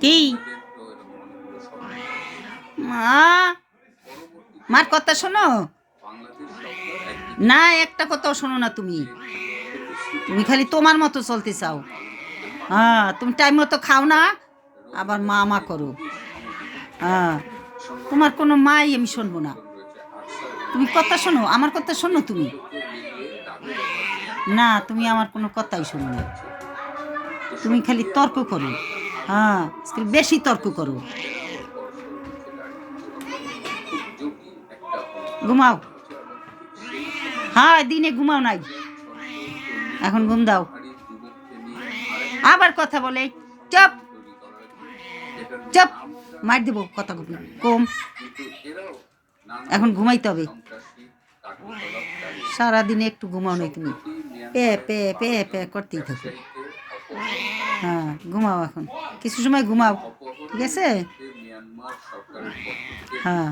কি মা মার কথা শোনো না, একটা কথাও শোনো না। তুমি তুমি খালি তোমার মতো চলতে চাও। হ্যাঁ, তুমি টাইম মতো খাও না, আবার মা মা করো। হ্যাঁ, তোমার কোনো মাই আমি শুনবো না। তুমি কথা শোনো, আমার কথা শোনো। তুমি না, তুমি আমার কোনো কথাই শোনো না। তুমি খালি তর্ক করো। হ্যাঁ, বেশি তর্ক করো। ঘুমাও। হ্যাঁ, দিনে ঘুমাও নাই, এখন ঘুম দাও। আবার কথা বলে চপ চপ, মার দেবো কথা কম। এখন ঘুমাইতে হবে। সারাদিনে একটু ঘুমাও নাই তুমি, পে পে পে পে করতেই থাকো। হ্যাঁ, ঘুমাও এখন, কিছু সময় ঘুমাও, ঠিক আছে? হ্যাঁ।